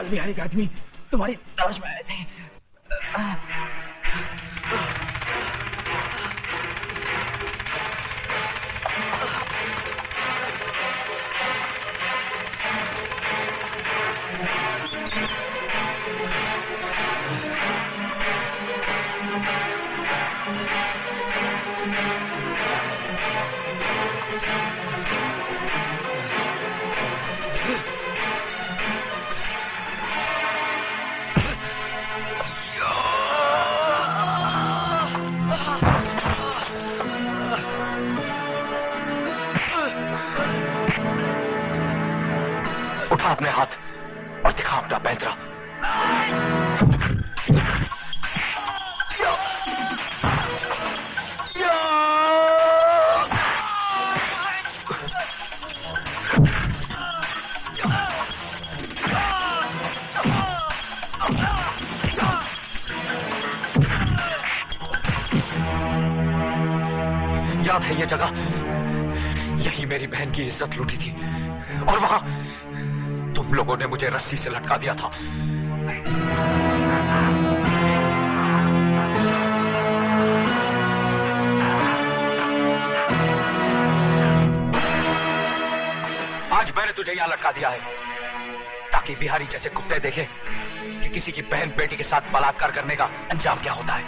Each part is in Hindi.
लाल बिहारी के आदमी तुम्हारी तलाश में आए थे। उठा अपने हाथ और दिखा अपना पैंतरा। याद है ये जगह, यही मेरी बहन की इज्जत लूटी थी और वहां तुम लोगों ने मुझे रस्सी से लटका दिया था। आज मैंने तुझे यहां लटका दिया है ताकि बिहारी जैसे कुत्ते देखें कि किसी की बहन बेटी के साथ बलात्कार करने का अंजाम क्या होता है।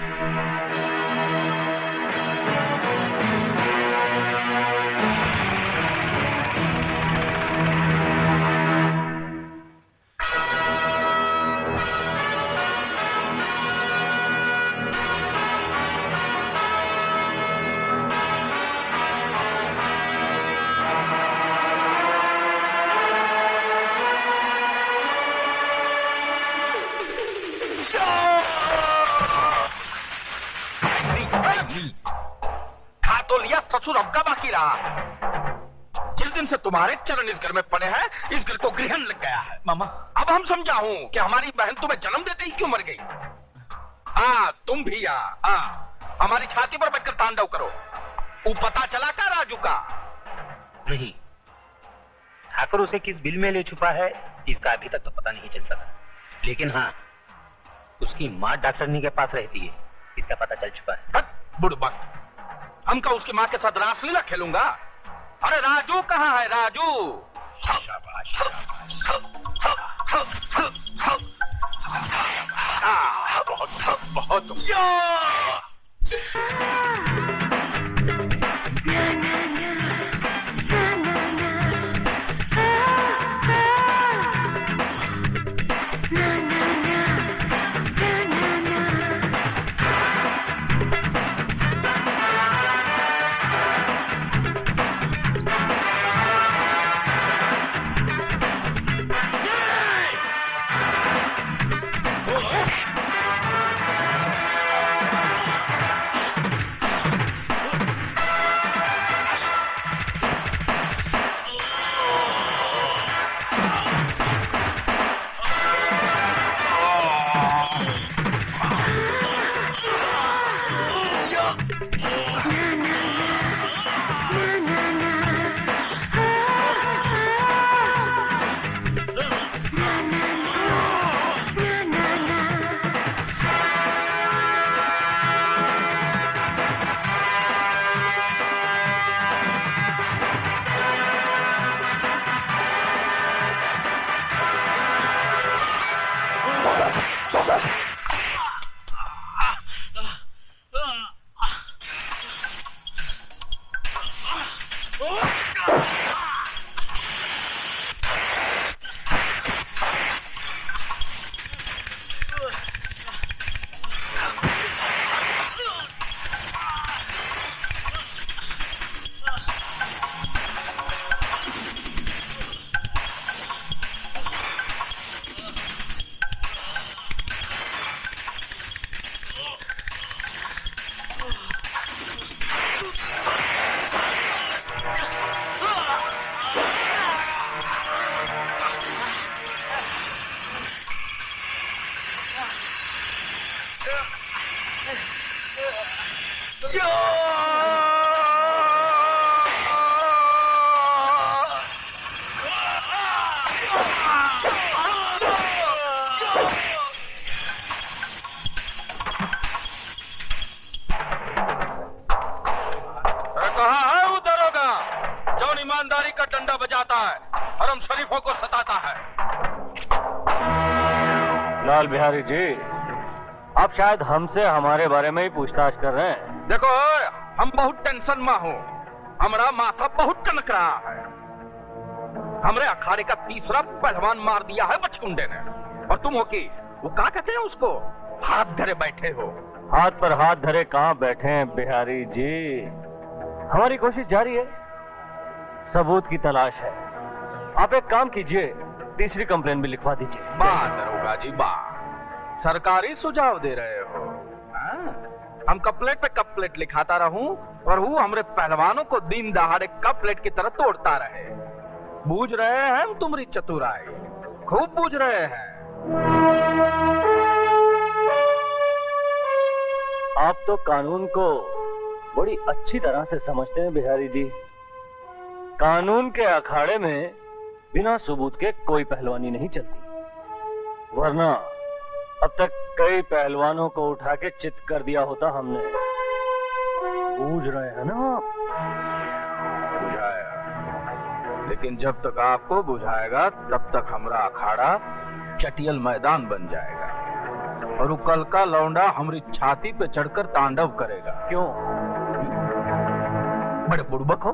खा तो लिया ससुर, अब का बाकी रहा। जिस दिन से तुम्हारे चरण इस घर में पड़े हैं, इस घर को ग्रहण लग गया है। मामा, अब हम समझा हूं कि हमारी बहन तुम्हें जन्म देते ही क्यों मर गई। तुम भी हमारी छाती पर बैठकर तांडव करो। वो पता चला का राजू का? नहीं, ठाकुर उसे किस बिल में ले छुपा है इसका अभी तक तो पता नहीं चल सका, लेकिन हाँ, उसकी माँ डॉक्टरनी के पास रहती है, इसका पता चल चुका है। बुड़बक, हम का उसकी माँ के साथ रासलीला खेलूंगा? अरे राजू कहाँ है राजू? बहुत बहुत लाल बिहारी जी, आप शायद हमसे हमारे बारे में ही पूछताछ कर रहे हैं। देखो, हम बहुत टेंशन में हो, हमारा माथा बहुत कनक रहा है। हमरे अखाड़े का तीसरा पहलवान मार दिया है बचकुंडे ने, और तुम हो कि वो क्या कहते हैं उसको, हाथ धरे बैठे हो। हाथ पर हाथ धरे कहाँ बैठे हैं बिहारी जी, हमारी कोशिश जारी है, सबूत की तलाश है। आप एक काम कीजिए, तीसरी कंप्लेन भी लिखवा दीजिए। वाह दरोगा जी वाह, सरकारी सुझाव दे रहे हो। हम कपलेट पे कपलेट लिखाता रहूं और वो हमरे पहलवानों को दिन दहाड़े कपलेट की तरह तोड़ता रहे। बूझ रहे हैं हम तुम्हारी चतुराई, खूब बूझ रहे हैं। आप तो कानून को बड़ी अच्छी तरह से समझते हैं बिहारी जी। कानून के अखाड़े में बिना सबूत के कोई पहलवानी नहीं चलती, वरना अब तक कई पहलवानों को उठा के चित कर दिया होता हमने। बूझ रहे हैं ना आप? बुझाया, लेकिन जब तक आपको बुझाएगा तब तक हमारा अखाड़ा चटियल मैदान बन जाएगा और वो कल का लौंडा हमारी छाती पे चढ़कर तांडव करेगा। क्यों? बड़े बुड़बक हो।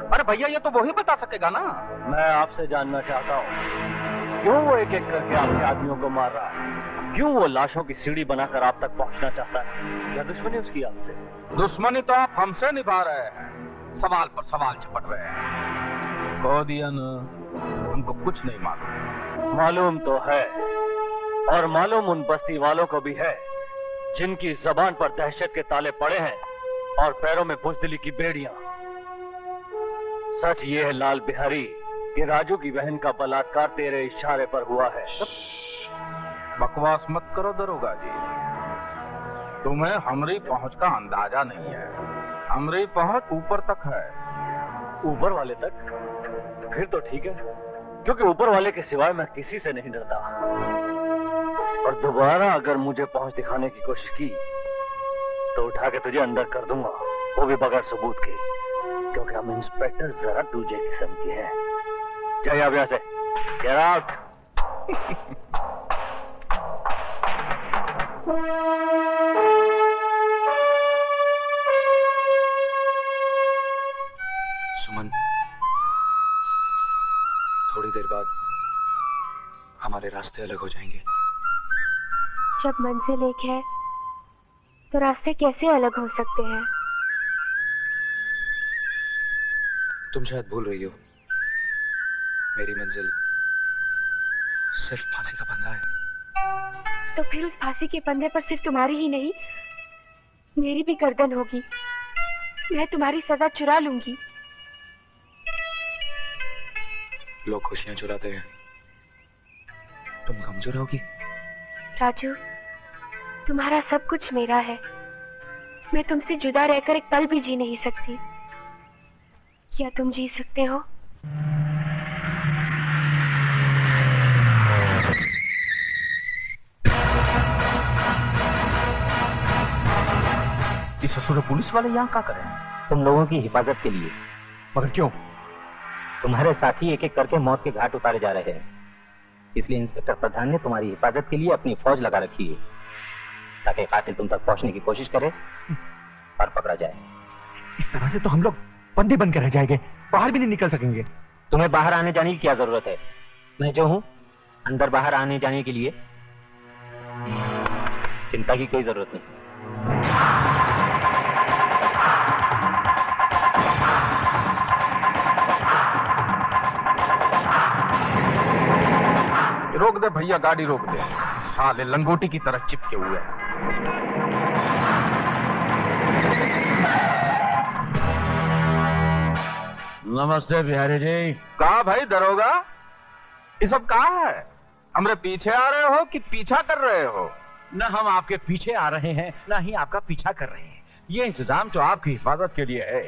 अरे भैया, ये तो वही बता सकेगा ना। मैं आपसे जानना चाहता हूँ, क्यों वो एक एक करके आपके आदमियों को मार रहा है? क्यों वो लाशों की सीढ़ी बनाकर आप तक पहुंचना चाहता है? क्या दुश्मनी उसकी आपसे? दुश्मनी तो आप हमसे निभा रहे हैं, सवाल पर सवाल झपट रहे हैं। कह दिया ना, हमको कुछ नहीं मालूम। मालूम तो है, और मालूम उन बस्ती वालों को भी है जिनकी जबान पर दहशत के ताले पड़े हैं और पैरों में बुज़दिली की बेड़ियां। सच ये है लाल बिहारी कि राजू की बहन का बलात्कार तेरे इशारे पर हुआ है। बकवास मत करो दरोगा जी, तुम्हें हमारी पहुंच का अंदाजा नहीं है। हमारी पहुंच ऊपर तक है। ऊपर वाले तक? फिर तो ठीक है, क्योंकि ऊपर वाले के सिवाय मैं किसी से नहीं डरता। और दोबारा अगर मुझे पहुंच दिखाने की कोशिश की तो उठा के तुझे अंदर कर दूंगा, वो भी बगैर सबूत के, क्योंकि हम इंस्पेक्टर जरा दूसरे किस्म के हैं। जाइए अब यहाँ से, गेट आउट। सुमन, थोड़ी देर बाद हमारे रास्ते अलग हो जाएंगे। जब मंजिल एक है तो रास्ते कैसे अलग हो सकते हैं? तुम शायद भूल रही हो, मेरी मंजिल सिर्फ फांसी का फंदा है। तो फिर उस फांसी के फंदे पर सिर्फ तुम्हारी ही नहीं, मेरी भी गर्दन होगी। मैं तुम्हारी सजा चुरा लूंगी। लोग खुशियां चुराते हैं, तुम गम चुराओगी? राजू, तुम्हारा सब कुछ मेरा है। मैं तुमसे जुदा रहकर एक पल भी जी नहीं सकती। क्या तुम जी सकते हो? ये ससुर पुलिस वाले यहाँ क्या करें? तुम लोगों की हिफाजत के लिए। मगर क्यों? तुम्हारे साथी एक एक करके मौत के घाट उतारे जा रहे हैं, इसलिए इंस्पेक्टर प्रधान ने तुम्हारी हिफाजत के लिए अपनी फौज लगा रखी है, ताकि कातिल तुम तक पहुंचने की कोशिश करे और पकड़ा जाए। इस तरह से तो हम लोग बंदी बनकर रह जाएंगे, बाहर भी नहीं निकल सकेंगे। तुम्हें बाहर आने जाने की क्या जरूरत है? मैं जो हूं अंदर बाहर आने जाने के लिए, चिंता की कोई जरूरत नहीं। रोक दे भैया, गाड़ी रोक दे। साले लंगोटी की तरह चिपके हुए हैं। नमस्ते बिहारी जी। कहा भाई दरोगा, ये सब कहा है? हमरे पीछे आ रहे हो कि पीछा कर रहे हो? न हम आपके पीछे आ रहे हैं, न ही आपका पीछा कर रहे हैं। ये इंतजाम तो आपकी हिफाजत के लिए है।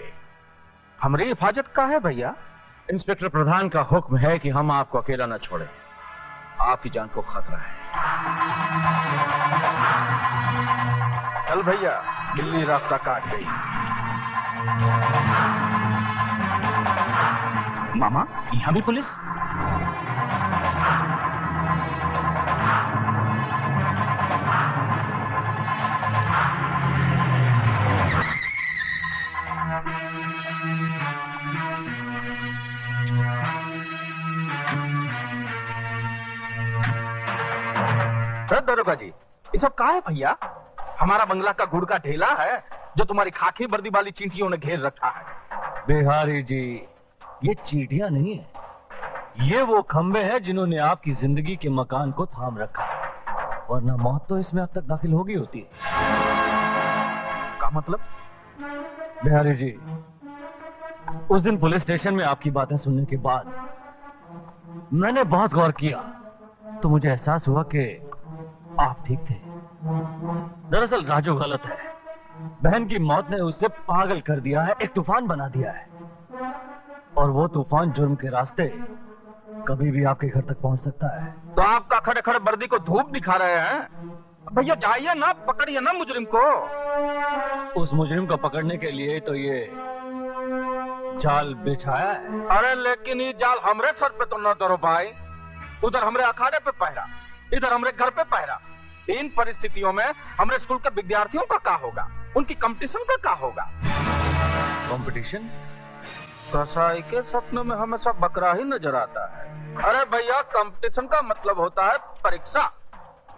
हमारी हिफाजत का है भैया? इंस्पेक्टर प्रधान का हुक्म है कि हम आपको अकेला न छोड़ें। आपकी जान को खतरा है। चल भैया, बिल्ली रास्ता काट गई। मामा, यहाँ भी पुलिस? ये सब कहाँ है भैया? हमारा बंगला का गुड़ का ढेला है जो तुम्हारी खाकी वर्दी वाली चींटियों ने घेर रखा है। बिहारी जी, ये चींटियां नहीं है, ये वो खंबे हैं जिन्होंने आपकी जिंदगी के मकान को थाम रखा है, वरना मौत तो इसमें अब तक दाखिल होगी होती है। का मतलब? बिहारी जी, उस दिन पुलिस स्टेशन में आपकी बातें सुनने के बाद मैंने बहुत गौर किया तो मुझे एहसास हुआ कि आप ठीक थे। दरअसल राजू गलत है। बहन की मौत ने उसे पागल कर दिया है, एक तूफान बना दिया है, और वो तूफान जुर्म के रास्ते कभी भी आपके घर तक पहुंच सकता है। तो आपका खड़े खड़े वर्दी को धूप दिखा रहे हैं? भैया जाइए ना, पकड़िए ना मुजरिम को। उस मुजरिम को पकड़ने के लिए तो ये जाल बिछाया है। अरे लेकिन ये जाल हमरे सर पे तो न धरो भाई। उधर हमरे अखाड़े पे पहरा, इधर हमरे घर पे पहरा। इन परिस्थितियों में हमरे स्कूल के विद्यार्थियों का क्या होगा? उनकी कंपटीशन का क्या होगा? कंपटीशन? कसाई के सपनों में हमेशा बकरा ही नजर आता है। अरे भैया, कंपटीशन का मतलब होता है परीक्षा।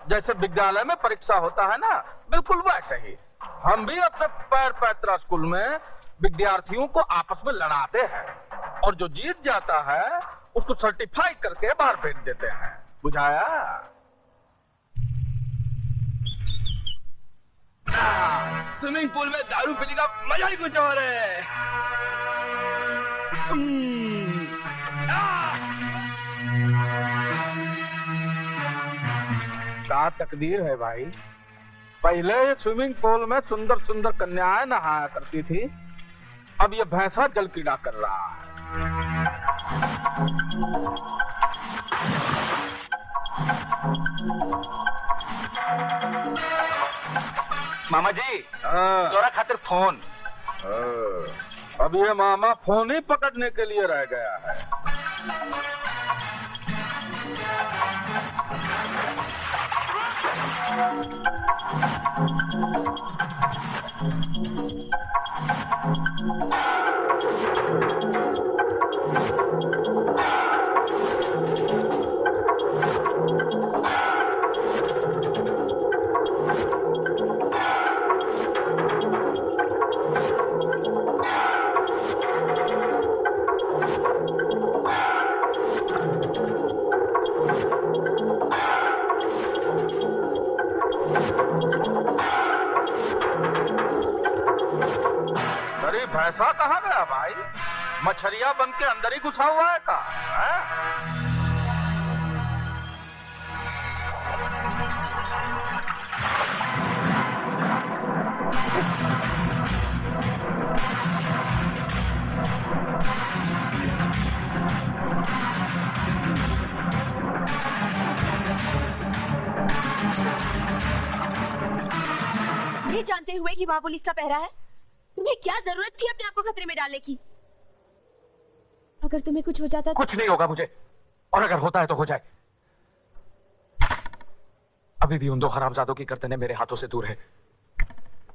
जैसे विद्यालय में परीक्षा होता है ना, बिल्कुल वैसे ही हम भी अपने पैर पैतरा स्कूल में विद्यार्थियों को आपस में लड़ाते हैं, और जो जीत जाता है उसको सर्टिफाई करके बाहर भेज देते हैं। बुझाया? स्विमिंग पूल में दारू पीने का मजा ही कुछ और है। क्या तकदीर है भाई। पहले ये स्विमिंग पूल में सुंदर सुंदर कन्याएं नहाया करती थी, अब ये भैंसा जल कीड़ा कर रहा है। मामा जी, तोरा खातिर फोन। अब ये मामा फोन ही पकड़ने के लिए रह गया है। अरे भैंसा कहाँ गया भाई? मछरिया बन के अंदर ही घुसा हुआ है का? ये जानते हुए कि वहाँ पुलिस का पहरा है, तुम्हें क्या जरूरत थी अपने आप को खतरे में डालने की? अगर तुम्हें कुछ हो जाता तो... कुछ नहीं होगा मुझे, और अगर होता है तो हो जाए। अभी भी उन दो हरामजादों की गर्दनें मेरे हाथों से दूर है।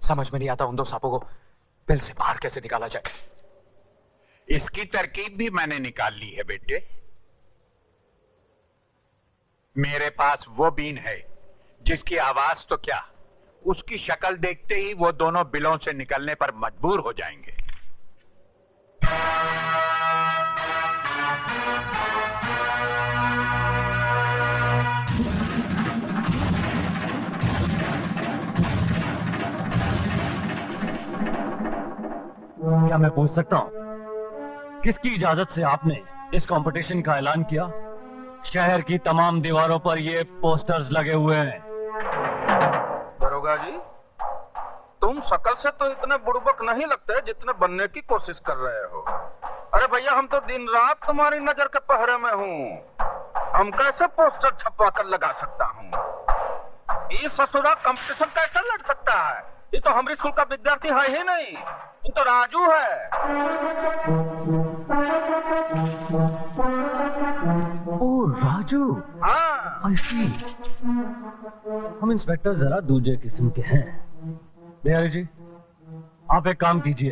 समझ में नहीं आता उन दो सांपों को बिल से बाहर कैसे निकाला जाए। इसकी तरकीब भी मैंने निकाल ली है बेटे। मेरे पास वो बीन है जिसकी आवाज तो क्या, उसकी शक्ल देखते ही वो दोनों बिलों से निकलने पर मजबूर हो जाएंगे। क्या मैं पूछ सकता हूं किसकी इजाजत से आपने इस कंपटीशन का ऐलान किया? शहर की तमाम दीवारों पर ये पोस्टर्स लगे हुए हैं। दरोगा जी, तुम शकल से तो इतने बुड़बक नहीं लगते जितने बनने की कोशिश कर रहे हो। अरे भैया, हम तो दिन रात तुम्हारी नजर के पहरे में हूँ। हम कैसे पोस्टर छपवा कर लगा सकता हूँ? ये ससुरा कंपटीशन कैसे लड़ सकता है? ये तो हमारे स्कूल का विद्यार्थी है ही नहीं, ये तो राजू है। ओ राजू, हाँ। I see। हम इंस्पेक्टर जरा दूसरे किस्म के हैं। बिहारी जी, आप एक काम कीजिए,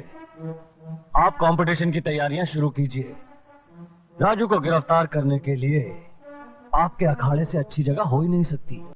आप कंपटीशन की तैयारियां शुरू कीजिए। राजू को गिरफ्तार करने के लिए आपके अखाड़े से अच्छी जगह हो ही नहीं सकती।